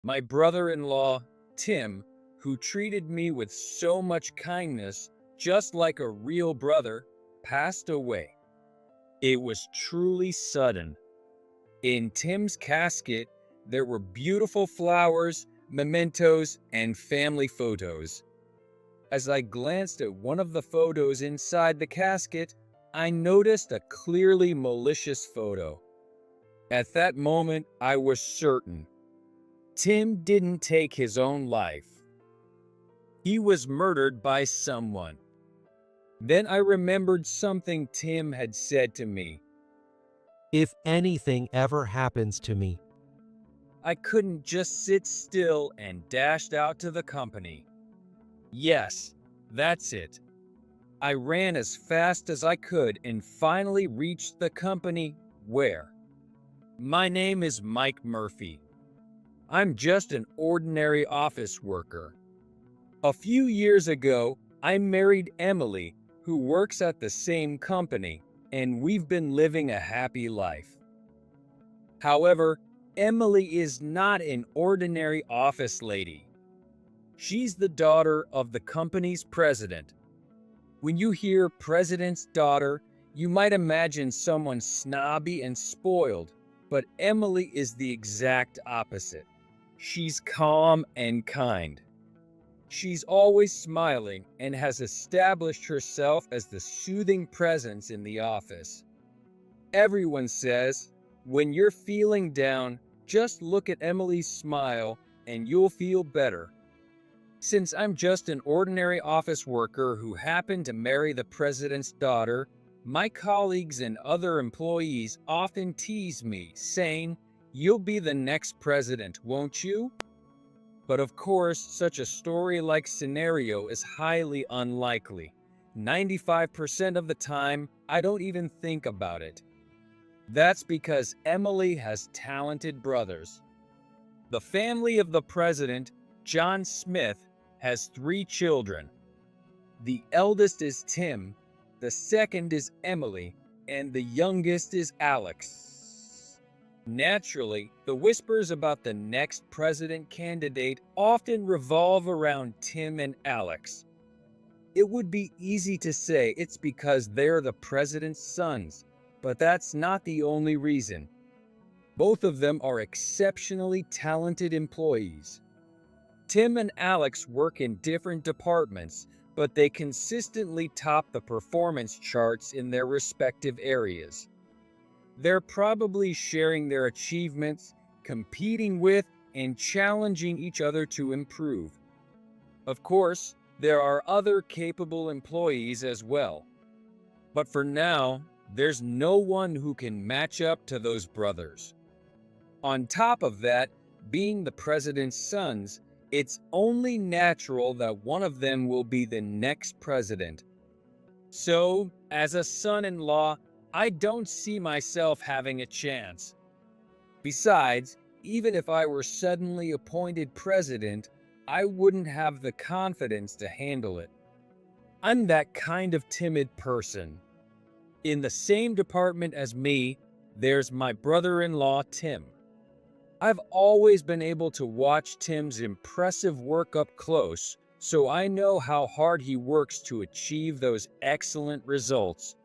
My brother-in-law, Tim, who treated me with so much kindness, just like a real brother, passed away. It was truly sudden. In Tim's casket, there were beautiful flowers, mementos, and family photos. As I glanced at one of the photos inside the casket, I noticed a clearly malicious photo. At that moment, I was certain Tim didn't take his own life. He was murdered by someone. Then I remembered something Tim had said to me. If anything ever happens to me, I couldn't just sit still and dashed out to the company. Yes, that's it. I ran as fast as I could and finally reached the company where. My name is Mike Murphy. I'm just an ordinary office worker. A few years ago, I married Emily, who works at the same company, and we've been living a happy life. However, Emily is not an ordinary office lady. She's the daughter of the company's president. When you hear president's daughter, you might imagine someone snobby and spoiled, but Emily is the exact opposite. She's calm and kind. She's always smiling and has established herself as the soothing presence in the office. Everyone says, when you're feeling down, just look at Emily's smile and you'll feel better. Since I'm just an ordinary office worker who happened to marry the president's daughter, my colleagues and other employees often tease me, saying, "You'll be the next president, won't you?" But of course, such a story-like scenario is highly unlikely. 95% of the time, I don't even think about it. That's because Emily has talented brothers. The family of the president, John Smith, has 3 children. The eldest is Tim, the second is Emily, and the youngest is Alex. Naturally, the whispers about the next president candidate often revolve around Tim and Alex. It would be easy to say it's because they're the president's sons, but that's not the only reason. Both of them are exceptionally talented employees. Tim and Alex work in different departments, but they consistently top the performance charts in their respective areas. They're probably sharing their achievements, competing with, and challenging each other to improve. Of course, there are other capable employees as well. But for now, there's no one who can match up to those brothers. On top of that, being the president's sons, it's only natural that one of them will be the next president. So, as a son-in-law, I don't see myself having a chance. Besides, even if I were suddenly appointed president, I wouldn't have the confidence to handle it. I'm that kind of timid person. In the same department as me, there's my brother-in-law, Tim. I've always been able to watch Tim's impressive work up close, so I know how hard he works to achieve those excellent results.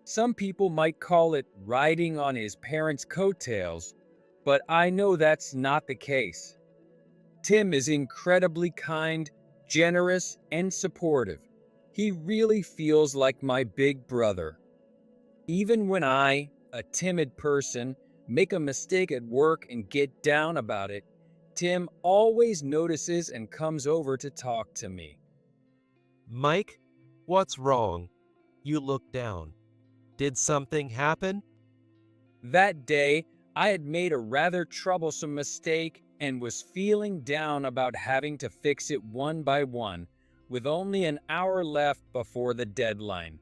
Some people might call it riding on his parents' coattails, but I know that's not the case. Tim is incredibly kind, generous, and supportive. He really feels like my big brother. Even when I, a timid person, make a mistake at work and get down about it, Tim always notices and comes over to talk to me. Mike, what's wrong? You look down. Did something happen? That day, I had made a rather troublesome mistake and was feeling down about having to fix it one by one, with only an hour left before the deadline.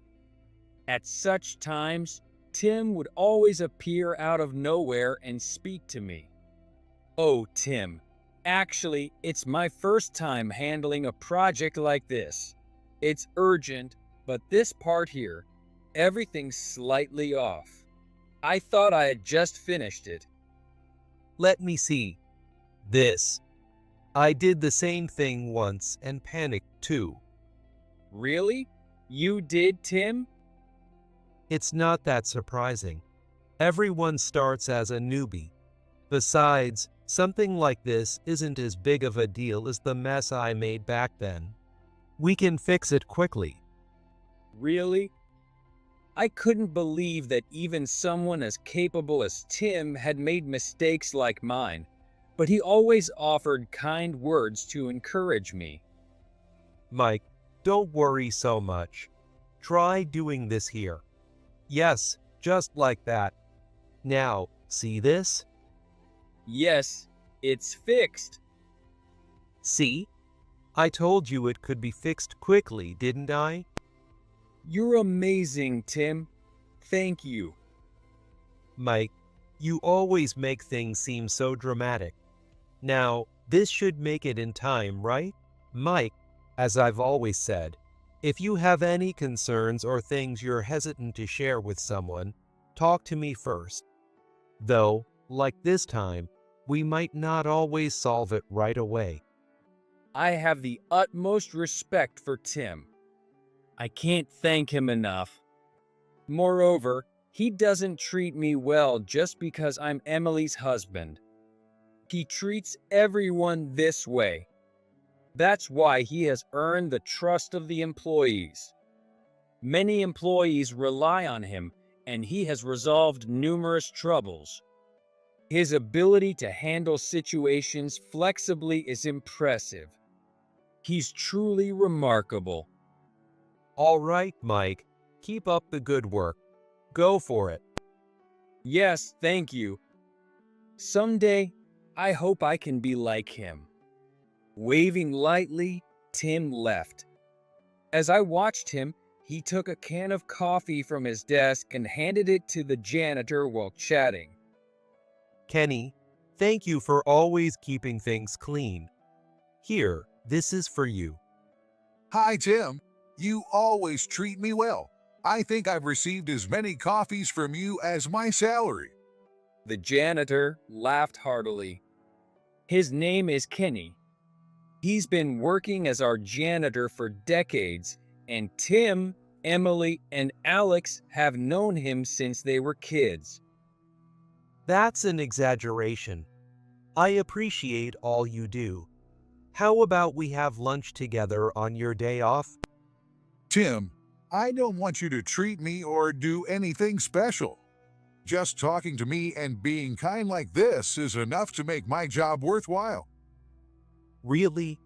At such times, Tim would always appear out of nowhere and speak to me. "Oh, Tim, actually, it's my first time handling a project like this. It's urgent, but this part here, everything's slightly off. I thought I had just finished it." Let me see. This. I did the same thing once and panicked too. Really? You did, Tim? It's not that surprising. Everyone starts as a newbie. Besides, something like this isn't as big of a deal as the mess I made back then. We can fix it quickly. Really? I couldn't believe that even someone as capable as Tim had made mistakes like mine, but he always offered kind words to encourage me. Mike, don't worry so much. Try doing this here. Yes, just like that. Now, see this? Yes, it's fixed. See? I told you it could be fixed quickly, didn't I? You're amazing, Tim. Thank you. Mike, you always make things seem so dramatic. Now, this should make it in time, right? Mike, as I've always said, if you have any concerns or things you're hesitant to share with someone, talk to me first. Though, like this time, we might not always solve it right away. I have the utmost respect for Tim. I can't thank him enough. Moreover, he doesn't treat me well just because I'm Emily's husband. He treats everyone this way. That's why he has earned the trust of the employees. Many employees rely on him, and he has resolved numerous troubles. His ability to handle situations flexibly is impressive. He's truly remarkable. All right, Mike, keep up the good work. Go for it. Yes, thank you. Someday, I hope I can be like him. Waving lightly, Tim left. As I watched him, he took a can of coffee from his desk and handed it to the janitor while chatting. Kenny, thank you for always keeping things clean. Here, this is for you. Hi, Tim. You always treat me well. I think I've received as many coffees from you as my salary. The janitor laughed heartily. His name is Kenny. He's been working as our janitor for decades, and Tim, Emily, and Alex have known him since they were kids. That's an exaggeration. I appreciate all you do. How about we have lunch together on your day off? Tim, I don't want you to treat me or do anything special. Just talking to me and being kind like this is enough to make my job worthwhile. Really?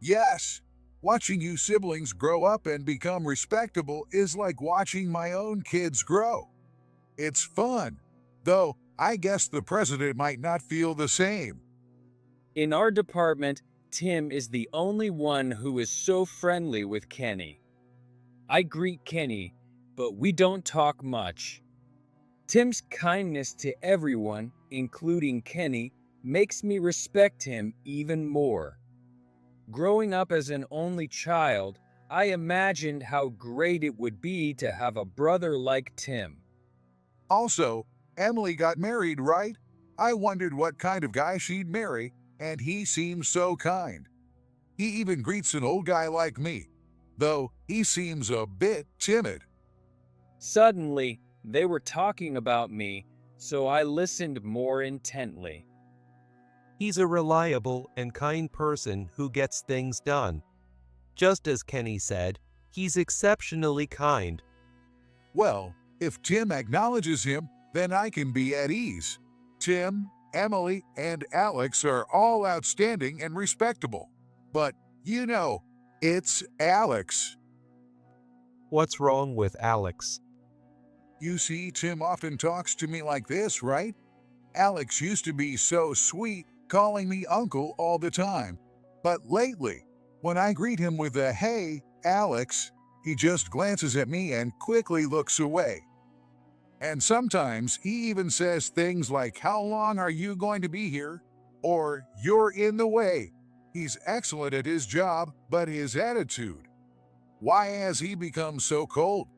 Yes, watching you siblings grow up and become respectable is like watching my own kids grow. It's fun, though I guess the president might not feel the same. In our department, Tim is the only one who is so friendly with Kenny. I greet Kenny, but we don't talk much. Tim's kindness to everyone, including Kenny, makes me respect him even more. Growing up as an only child, I imagined how great it would be to have a brother like Tim. Also, Emily got married, right? I wondered what kind of guy she'd marry, and he seems so kind. He even greets an old guy like me, though he seems a bit timid. Suddenly, they were talking about me, so I listened more intently. He's a reliable and kind person who gets things done. Just as Kenny said, he's exceptionally kind. Well, if Tim acknowledges him, then I can be at ease. Tim, Emily, and Alex are all outstanding and respectable. But, it's Alex. What's wrong with Alex? You see, Tim often talks to me like this, right? Alex used to be so sweet, calling me uncle all the time. But lately, when I greet him with a "Hey, Alex," he just glances at me and quickly looks away. And sometimes he even says things like, "How long are you going to be here?" Or, "You're in the way." He's excellent at his job, but his attitude. Why has he become so cold?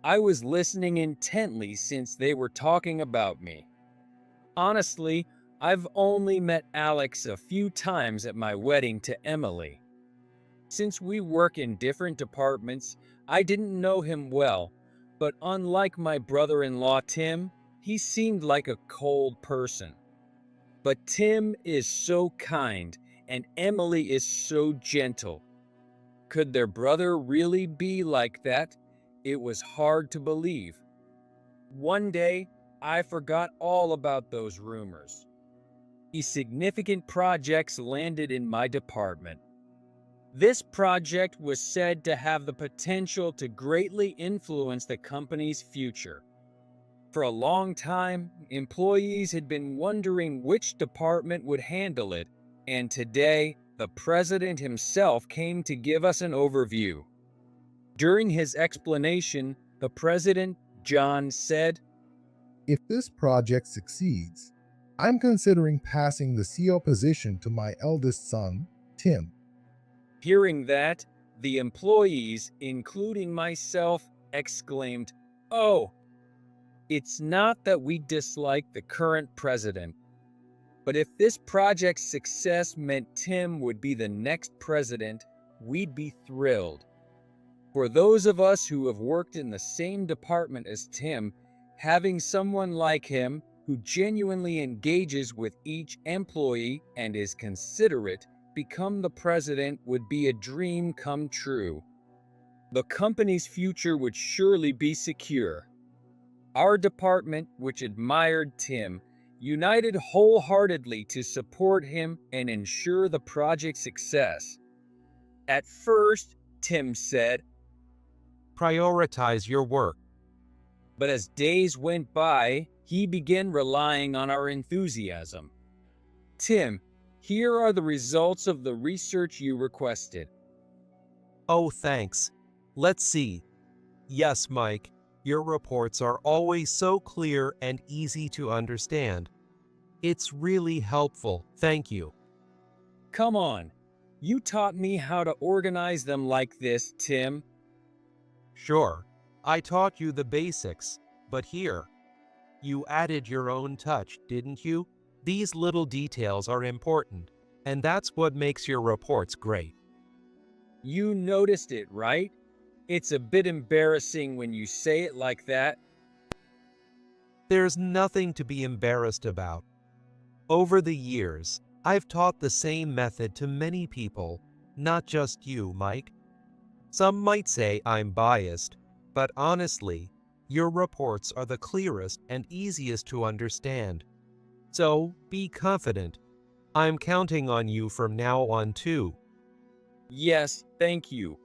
I was listening intently since they were talking about me. Honestly, I've only met Alex a few times at my wedding to Emily. Since we work in different departments, I didn't know him well, but unlike my brother-in-law Tim, he seemed like a cold person. But Tim is so kind, and Emily is so gentle. Could their brother really be like that? It was hard to believe. One day, I forgot all about those rumors. Significant projects landed in my department. This project was said to have the potential to greatly influence the company's future. For a long time, employees had been wondering which department would handle it, and today, the president himself came to give us an overview. During his explanation, the president, John, said, If this project succeeds, I'm considering passing the CEO position to my eldest son, Tim. Hearing that, the employees, including myself, exclaimed, "Oh, it's not that we dislike the current president, but if this project's success meant Tim would be the next president, we'd be thrilled." For those of us who have worked in the same department as Tim, having someone like him who genuinely engages with each employee and is considerate become the president would be a dream come true. The company's future would surely be secure. Our department, which admired Tim, united wholeheartedly to support him and ensure the project's success. At first, Tim said, Prioritize your work. but as days went by, he began relying on our enthusiasm. "Tim, here are the results of the research you requested." Oh, thanks. Let's see. Yes, Mike, your reports are always so clear and easy to understand. It's really helpful, thank you. "Come on, you taught me how to organize them like this, Tim." Sure, I taught you the basics, but here, you added your own touch, didn't you? These little details are important, and that's what makes your reports great. You noticed it, right? It's a bit embarrassing when you say it like that. There's nothing to be embarrassed about. Over the years, I've taught the same method to many people, not just you, Mike. Some might say I'm biased, but honestly, your reports are the clearest and easiest to understand. So be confident. I'm counting on you from now on too. Yes, thank you.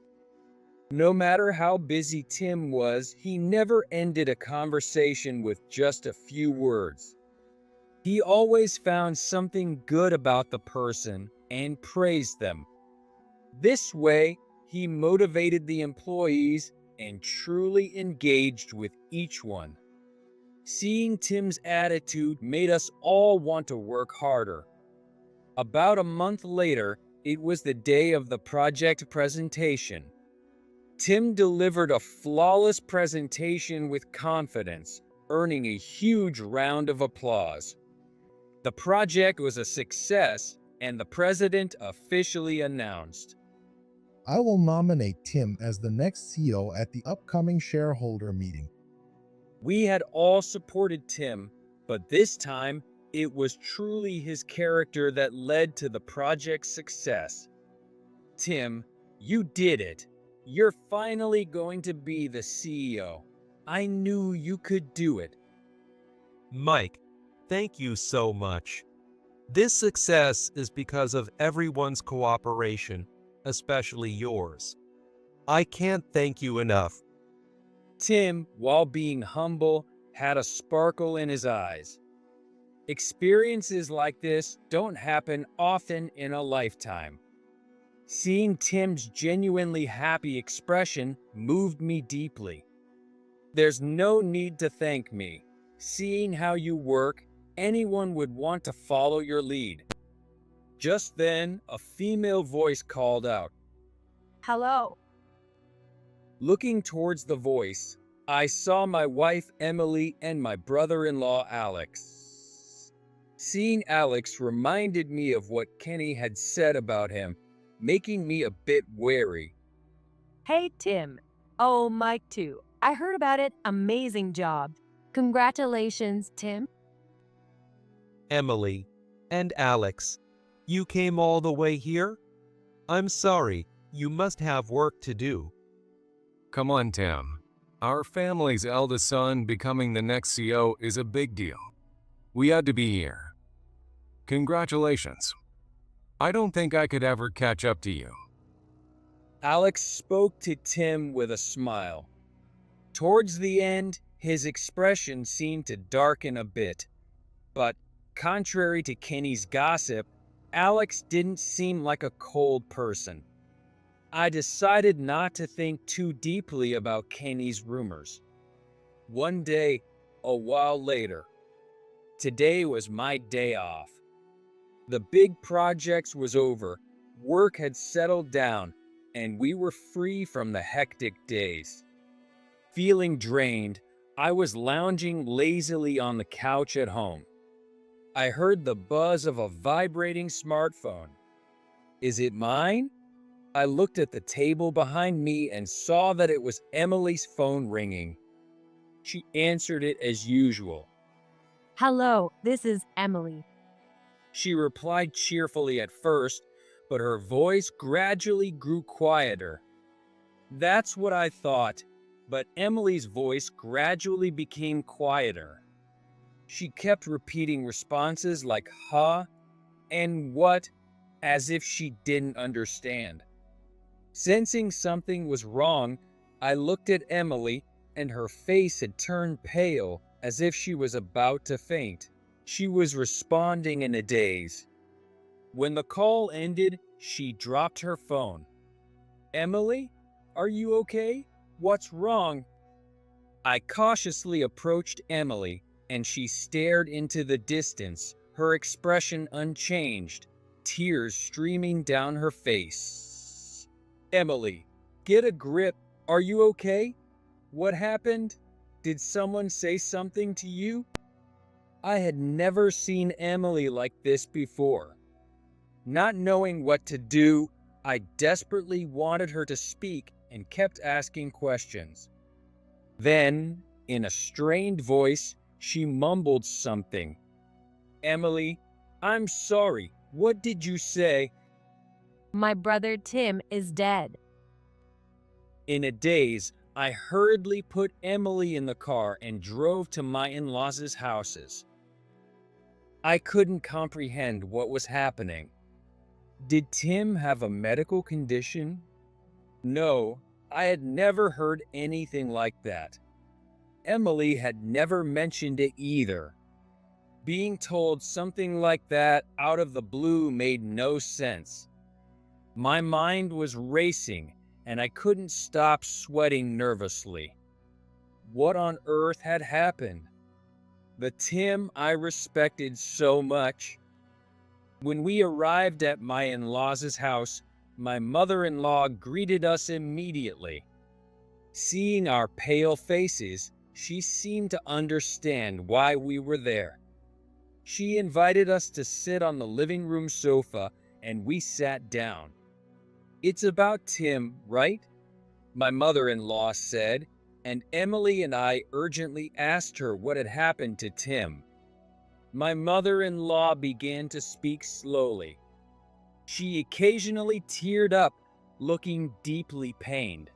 No matter how busy Tim was, he never ended a conversation with just a few words. He always found something good about the person and praised them. This way, he motivated the employees and truly engaged with each one. Seeing Tim's attitude made us all want to work harder. About a month later, it was the day of the project presentation. Tim delivered a flawless presentation with confidence, earning a huge round of applause. The project was a success, and the president officially announced, I will nominate Tim as the next CEO at the upcoming shareholder meeting. We had all supported Tim, but this time, it was truly his character that led to the project's success. "Tim, you did it. You're finally going to be the CEO. I knew you could do it." Mike, thank you so much. This success is because of everyone's cooperation, especially yours. I can't thank you enough. Tim, while being humble, had a sparkle in his eyes. Experiences like this don't happen often in a lifetime. Seeing Tim's genuinely happy expression moved me deeply. There's no need to thank me. Seeing how you work, anyone would want to follow your lead. Just then, a female voice called out. Hello. Looking towards the voice, I saw my wife Emily and my brother-in-law Alex. Seeing Alex reminded me of what Kenny had said about him, making me a bit wary. Hey, Tim. Oh, Mike, too. I heard about it. Amazing job. Congratulations, Tim. Emily and Alex, you came all the way here? I'm sorry, you must have work to do. Come on, Tim. Our family's eldest son becoming the next CEO is a big deal. We had to be here. Congratulations. I don't think I could ever catch up to you. Alex spoke to Tim with a smile. Towards the end, his expression seemed to darken a bit. But, contrary to Kenny's gossip, Alex didn't seem like a cold person. I decided not to think too deeply about Kenny's rumors. One day, a while later, today was my day off. The big projects was over, work had settled down, and we were free from the hectic days. Feeling drained, I was lounging lazily on the couch at home. I heard the buzz of a vibrating smartphone. Is it mine? I looked at the table behind me and saw that it was Emily's phone ringing. She answered it as usual. Hello, this is Emily. She replied cheerfully at first, but her voice gradually grew quieter. That's what I thought, but Emily's voice gradually became quieter. She kept repeating responses like huh and what, as if she didn't understand. Sensing something was wrong, I looked at Emily, and her face had turned pale as if she was about to faint. She was responding in a daze. When the call ended, she dropped her phone. Emily, are you okay? What's wrong? I cautiously approached Emily, and she stared into the distance, her expression unchanged, tears streaming down her face. Emily, get a grip. Are you okay? What happened? Did someone say something to you? I had never seen Emily like this before. Not knowing what to do, I desperately wanted her to speak and kept asking questions. Then, in a strained voice, she mumbled something. Emily, I'm sorry. What did you say? My brother Tim is dead. In a daze, I hurriedly put Emily in the car and drove to my in-laws' houses. I couldn't comprehend what was happening. Did Tim have a medical condition? No, I had never heard anything like that. Emily had never mentioned it either. Being told something like that out of the blue made no sense. My mind was racing, and I couldn't stop sweating nervously. What on earth had happened? The Tim I respected so much. When we arrived at my in-laws' house, my mother-in-law greeted us immediately. Seeing our pale faces, she seemed to understand why we were there. She invited us to sit on the living room sofa, and we sat down. It's about Tim, right? My mother-in-law said, and Emily and I urgently asked her what had happened to Tim. My mother-in-law began to speak slowly. She occasionally teared up, looking deeply pained.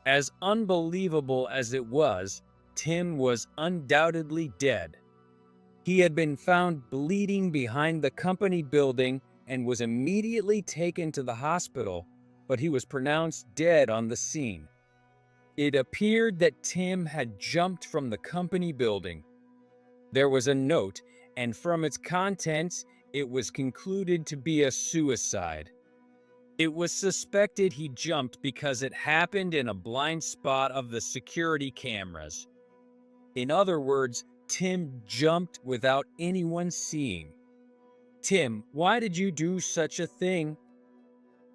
As unbelievable as it was, Tim was undoubtedly dead. He had been found bleeding behind the company building and was immediately taken to the hospital, but he was pronounced dead on the scene. It appeared that Tim had jumped from the company building. There was a note, and from its contents, it was concluded to be a suicide. It was suspected he jumped because it happened in a blind spot of the security cameras. In other words, Tim jumped without anyone seeing. Tim, why did you do such a thing?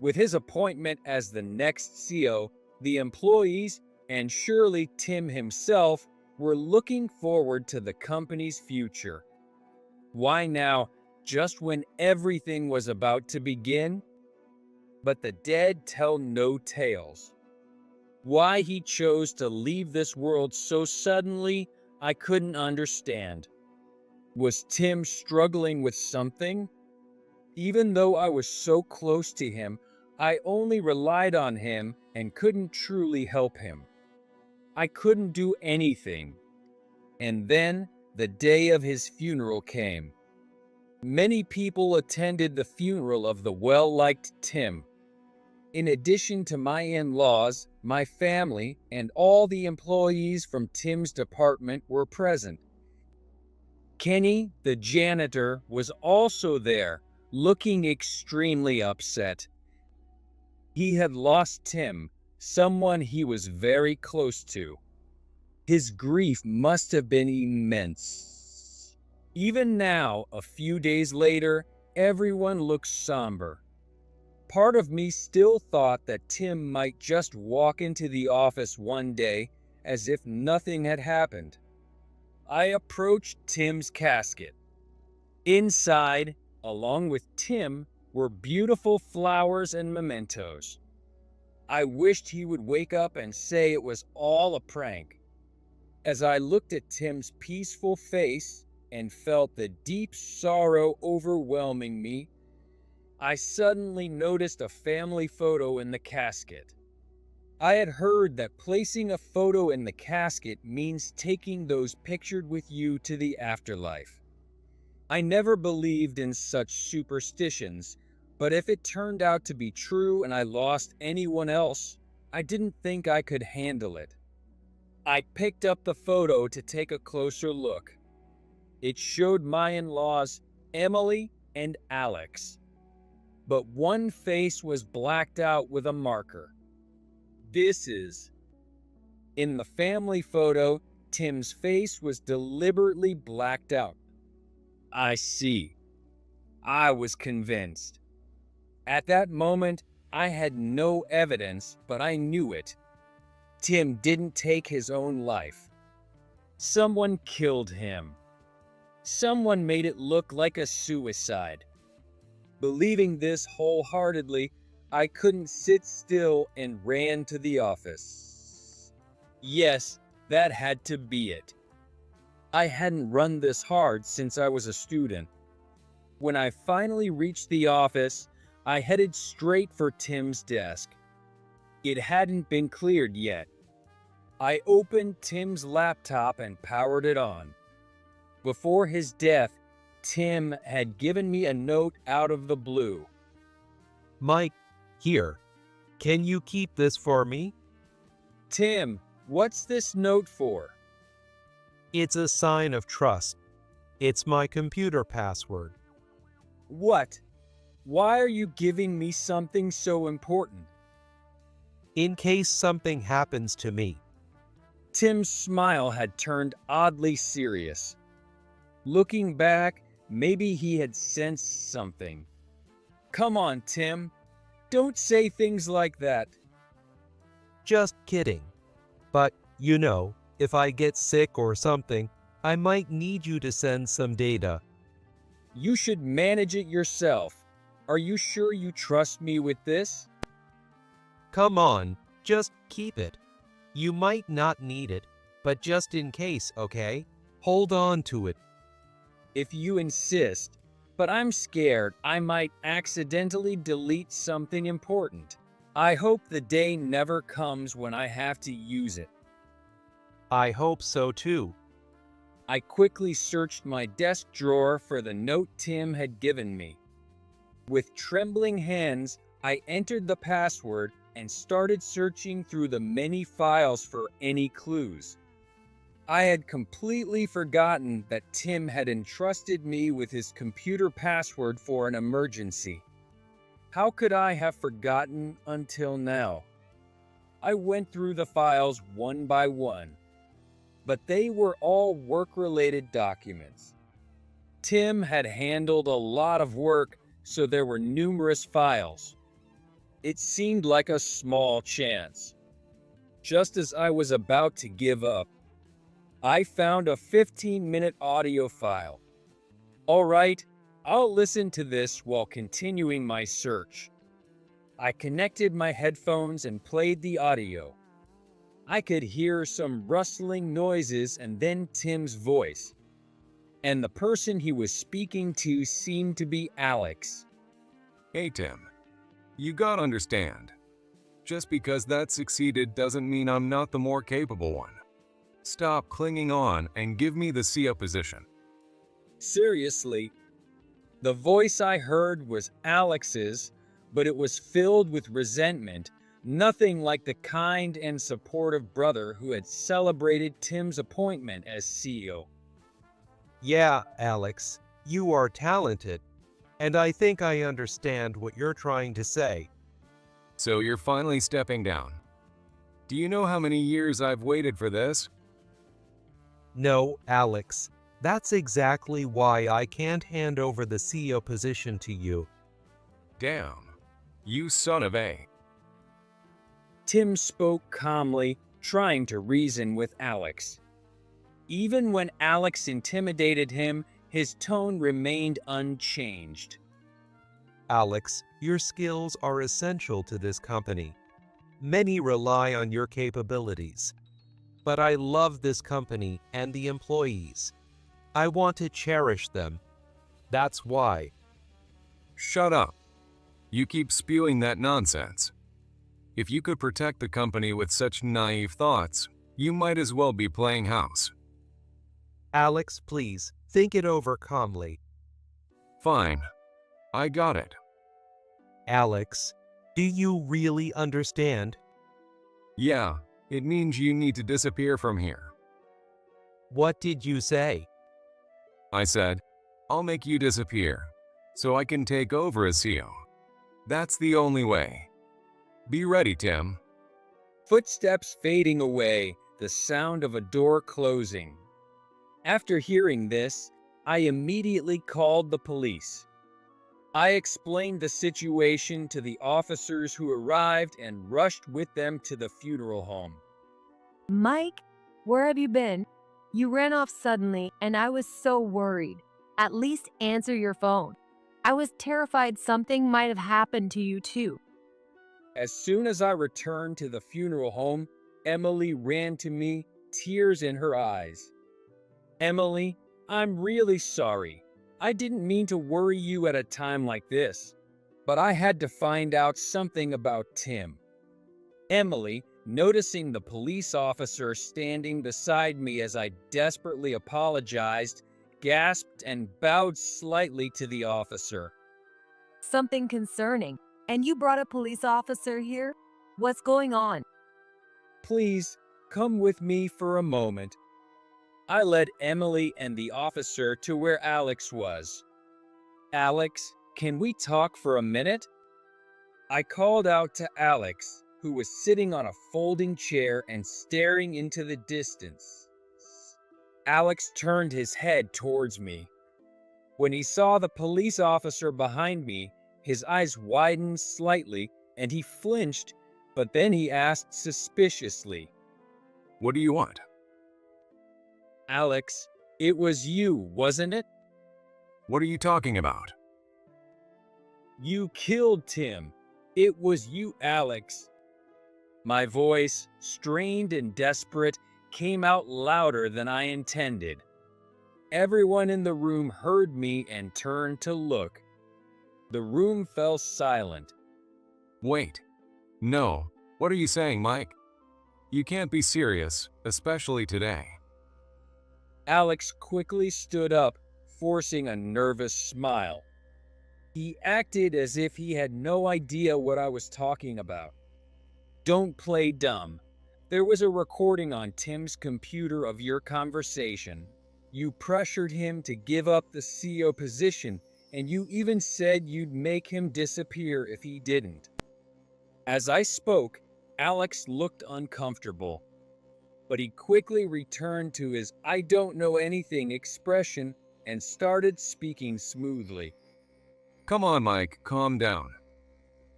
With his appointment as the next CEO, the employees, and surely Tim himself, were looking forward to the company's future. Why now, just when everything was about to begin? But the dead tell no tales. Why he chose to leave this world so suddenly, I couldn't understand. Was Tim struggling with something? Even though I was so close to him, I only relied on him and couldn't truly help him. I couldn't do anything. And then the day of his funeral came. Many people attended the funeral of the well-liked Tim. In addition to my in-laws, my family, and all the employees from Tim's department were present. Kenny, the janitor, was also there, looking extremely upset. He had lost Tim, someone he was very close to. His grief must have been immense. Even now, a few days later, everyone looks somber. Part of me still thought that Tim might just walk into the office one day as if nothing had happened. I approached Tim's casket. Inside, along with Tim, were beautiful flowers and mementos. I wished he would wake up and say it was all a prank. As I looked at Tim's peaceful face and felt the deep sorrow overwhelming me, I suddenly noticed a family photo in the casket. I had heard that placing a photo in the casket means taking those pictured with you to the afterlife. I never believed in such superstitions, but if it turned out to be true and I lost anyone else, I didn't think I could handle it. I picked up the photo to take a closer look. It showed my in-laws, Emily and Alex. But one face was blacked out with a marker. In the family photo, Tim's face was deliberately blacked out. I see. I was convinced. At that moment, I had no evidence, but I knew it. Tim didn't take his own life. Someone killed him. Someone made it look like a suicide. Believing this wholeheartedly, I couldn't sit still and ran to the office. Yes, that had to be it. I hadn't run this hard since I was a student. When I finally reached the office, I headed straight for Tim's desk. It hadn't been cleared yet. I opened Tim's laptop and powered it on. Before his death, Tim had given me a note out of the blue. Mike, here. Can you keep this for me? Tim, what's this note for? It's a sign of trust. It's my computer password. What? Why are you giving me something so important? In case something happens to me. Tim's smile had turned oddly serious. Looking back, maybe he had sensed something. Come on, Tim. Don't say things like that. Just kidding. But, you know, if I get sick or something, I might need you to send some data. You should manage it yourself. Are you sure you trust me with this? Come on, just keep it. You might not need it, but just in case, okay? Hold on to it. If you insist, but I'm scared I might accidentally delete something important. I hope the day never comes when I have to use it. I hope so too. I quickly searched my desk drawer for the note Tim had given me. With trembling hands, I entered the password and started searching through the many files for any clues. I had completely forgotten that Tim had entrusted me with his computer password for an emergency. How could I have forgotten until now? I went through the files one by one, but they were all work-related documents. Tim had handled a lot of work, so there were numerous files. It seemed like a small chance. Just as I was about to give up, I found a 15-minute audio file. All right, I'll listen to this while continuing my search. I connected my headphones and played the audio. I could hear some rustling noises and then Tim's voice. And the person he was speaking to seemed to be Alex. Hey Tim, you gotta understand. Just because that succeeded doesn't mean I'm not the more capable one. Stop clinging on and give me the CEO position. Seriously, the voice I heard was Alex's, but it was filled with resentment, nothing like the kind and supportive brother who had celebrated Tim's appointment as CEO. Yeah, Alex, you are talented, and I think I understand what you're trying to say. So you're finally stepping down. Do you know how many years I've waited for this? No, Alex, that's exactly why I can't hand over the CEO position to you. Damn, you son of a. Tim spoke calmly, trying to reason with Alex. Even when Alex intimidated him, his tone remained unchanged. Alex, your skills are essential to this company. Many rely on your capabilities. But I love this company and the employees. I want to cherish them. That's why. Shut up. You keep spewing that nonsense. If you could protect the company with such naive thoughts, you might as well be playing house. Alex, please, think it over calmly. Fine. I got it. Alex, do you really understand? Yeah, it means you need to disappear from here. What did you say? I said, I'll make you disappear, so I can take over as CEO. That's the only way. Be ready, Tim. Footsteps fading away, the sound of a door closing. After hearing this, I immediately called the police. I explained the situation to the officers who arrived and rushed with them to the funeral home. Mike, where have you been? You ran off suddenly, and I was so worried. At least answer your phone. I was terrified something might have happened to you too. As soon as I returned to the funeral home, Emily ran to me, tears in her eyes. Emily, I'm really sorry. I didn't mean to worry you at a time like this, but I had to find out something about Tim. Emily, noticing the police officer standing beside me as I desperately apologized, gasped and bowed slightly to the officer. Something concerning. And you brought a police officer here? What's going on? Please, come with me for a moment. I led Emily and the officer to where Alex was. Alex, can we talk for a minute? I called out to Alex, who was sitting on a folding chair and staring into the distance. Alex turned his head towards me. When he saw the police officer behind me, his eyes widened slightly and he flinched, but then he asked suspiciously, What do you want? Alex, it was you, wasn't it? What are you talking about? You killed Tim. It was you, Alex. My voice, strained and desperate, came out louder than I intended. Everyone in the room heard me and turned to look. The room fell silent. Wait. No. What are you saying, Mike? You can't be serious, especially today. Alex quickly stood up, forcing a nervous smile. He acted as if he had no idea what I was talking about. Don't play dumb. There was a recording on Tim's computer of your conversation. You pressured him to give up the CEO position, and you even said you'd make him disappear if he didn't. As I spoke, Alex looked uncomfortable, but he quickly returned to his "I don't know anything" expression and started speaking smoothly. Come on, Mike, calm down.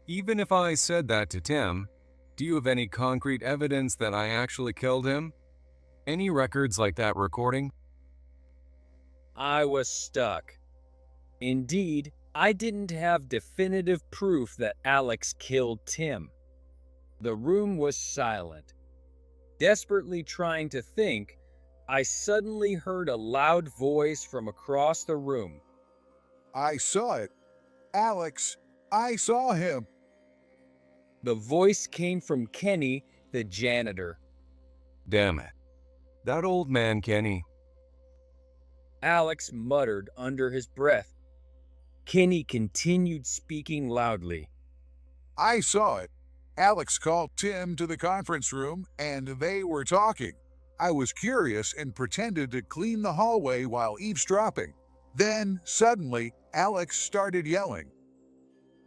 Even if I said that to Tim, do you have any concrete evidence that I actually killed him? Any records like that recording? I was stuck. Indeed, I didn't have definitive proof that Alex killed Tim. The room was silent. Desperately trying to think, I suddenly heard a loud voice from across the room. I saw it. Alex, I saw him. The voice came from Kenny, the janitor. Damn it. That old man, Kenny. Alex muttered under his breath. Kenny continued speaking loudly. I saw it. Alex called Tim to the conference room and they were talking. I was curious and pretended to clean the hallway while eavesdropping. Then, suddenly, Alex started yelling.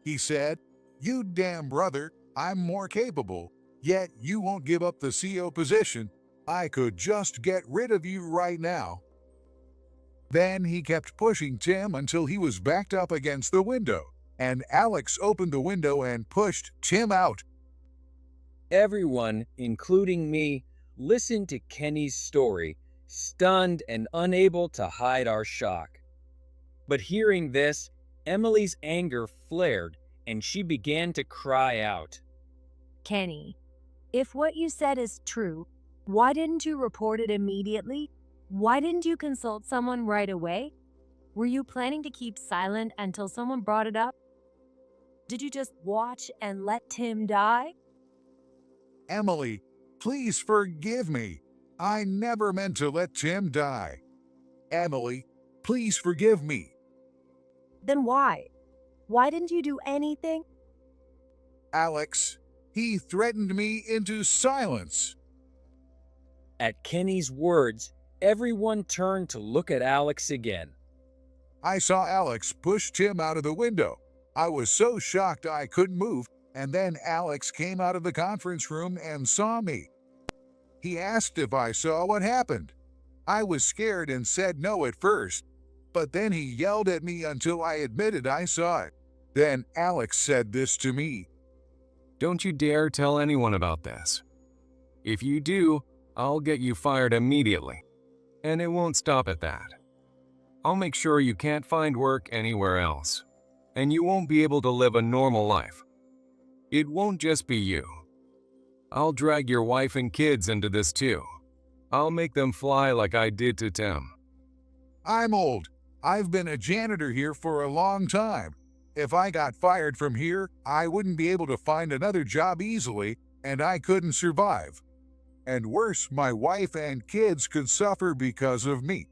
He said, "You damn brother, I'm more capable, yet you won't give up the CO position. I could just get rid of you right now." Then he kept pushing Tim until he was backed up against the window, and Alex opened the window and pushed Tim out. Everyone, including me, listened to Kenny's story, stunned and unable to hide our shock. But hearing this, Emily's anger flared and she began to cry out. Kenny, if what you said is true, why didn't you report it immediately? Why didn't you consult someone right away? Were you planning to keep silent until someone brought it up? Did you just watch and let Tim die? Emily, please forgive me. I never meant to let Tim die. Emily, please forgive me. Then why? Why didn't you do anything? Alex, he threatened me into silence. At Kenny's words, everyone turned to look at Alex again. I saw Alex push Tim out of the window. I was so shocked I couldn't move, and then Alex came out of the conference room and saw me. He asked if I saw what happened. I was scared and said no at first, but then he yelled at me until I admitted I saw it. Then Alex said this to me. Don't you dare tell anyone about this. If you do, I'll get you fired immediately. And it won't stop at that. I'll make sure you can't find work anywhere else. And you won't be able to live a normal life. It won't just be you. I'll drag your wife and kids into this too. I'll make them fly like I did to Tim. I'm old. I've been a janitor here for a long time. If I got fired from here, I wouldn't be able to find another job easily, and I couldn't survive. And worse, my wife and kids could suffer because of me.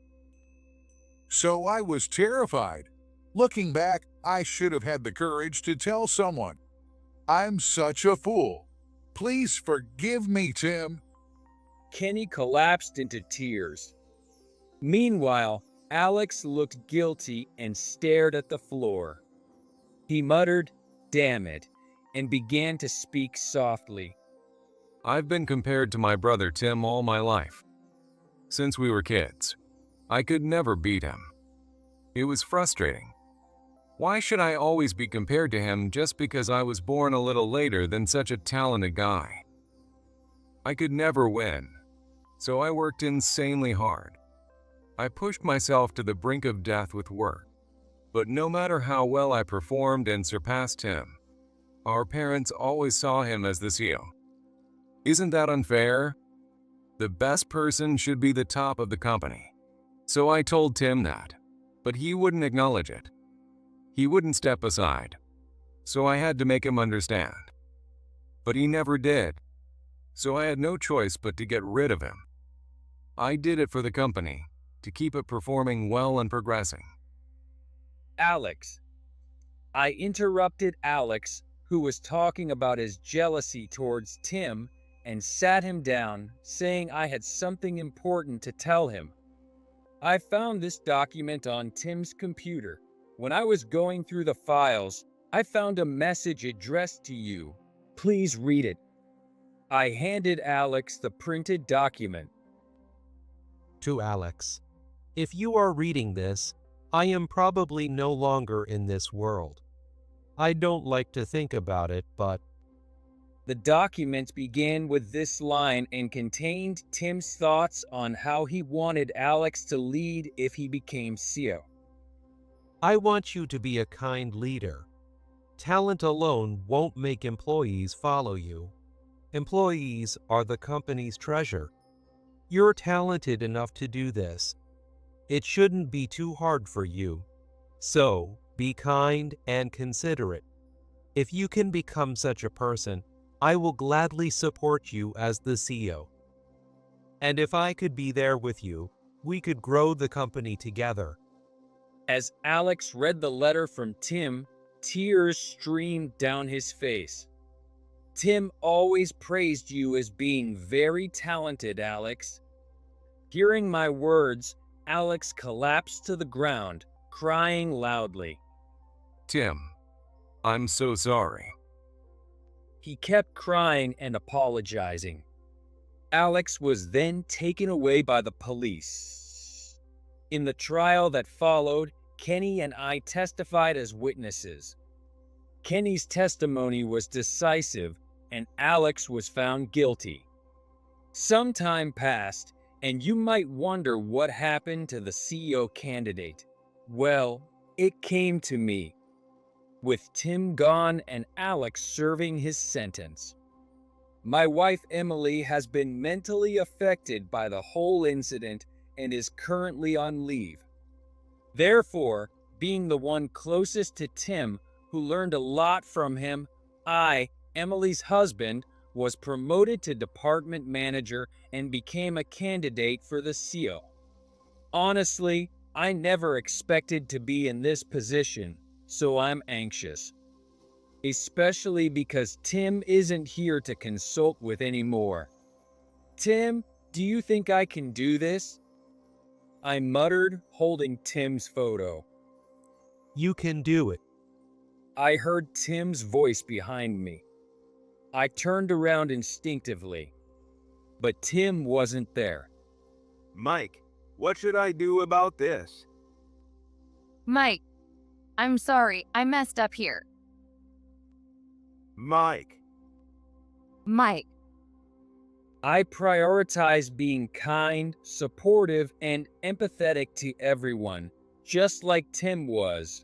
So I was terrified. Looking back, I should have had the courage to tell someone. I'm such a fool. Please forgive me, Tim. Kenny collapsed into tears. Meanwhile, Alex looked guilty and stared at the floor. He muttered, "Damn it," and began to speak softly. I've been compared to my brother Tim all my life. Since we were kids, I could never beat him. It was frustrating. Why should I always be compared to him just because I was born a little later than such a talented guy? I could never win, so I worked insanely hard. I pushed myself to the brink of death with work. But no matter how well I performed and surpassed him, our parents always saw him as the CEO. Isn't that unfair? The best person should be the top of the company. So I told Tim that, but he wouldn't acknowledge it. He wouldn't step aside, so I had to make him understand. But he never did, so I had no choice but to get rid of him. I did it for the company, to keep it performing well and progressing. Alex. I interrupted Alex, who was talking about his jealousy towards Tim, and sat him down, saying I had something important to tell him. I found this document on Tim's computer. When I was going through the files, I found a message addressed to you. Please read it. I handed Alex the printed document. To Alex, if you are reading this, I am probably no longer in this world. I don't like to think about it, but... The document began with this line and contained Tim's thoughts on how he wanted Alex to lead if he became CEO. I want you to be a kind leader. Talent alone won't make employees follow you. Employees are the company's treasure. You're talented enough to do this. It shouldn't be too hard for you. So, be kind and considerate. If you can become such a person, I will gladly support you as the CEO. And if I could be there with you, we could grow the company together. As Alex read the letter from Tim, tears streamed down his face. Tim always praised you as being very talented, Alex. Hearing my words, Alex collapsed to the ground, crying loudly. Tim, I'm so sorry. He kept crying and apologizing. Alex was then taken away by the police. In the trial that followed, Kenny and I testified as witnesses. Kenny's testimony was decisive, and Alex was found guilty. Some time passed, and you might wonder what happened to the CEO candidate. Well, it came to me, with Tim gone and Alex serving his sentence. My wife Emily has been mentally affected by the whole incident and is currently on leave. Therefore, being the one closest to Tim, who learned a lot from him, I, Emily's husband, was promoted to department manager and became a candidate for the CEO. Honestly, I never expected to be in this position, so I'm anxious. Especially because Tim isn't here to consult with anymore. Tim, do you think I can do this? I muttered, holding Tim's photo. You can do it. I heard Tim's voice behind me. I turned around instinctively, but Tim wasn't there. Mike, what should I do about this? Mike, I'm sorry, I messed up here. Mike, Mike, I prioritize being kind, supportive, and empathetic to everyone, just like Tim was.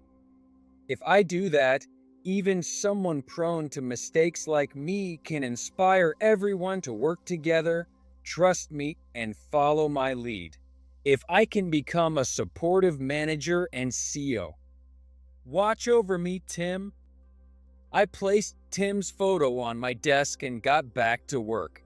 If I do that, even someone prone to mistakes like me can inspire everyone to work together, trust me, and follow my lead. If I can become a supportive manager and CEO. Watch over me, Tim. I placed Tim's photo on my desk and got back to work.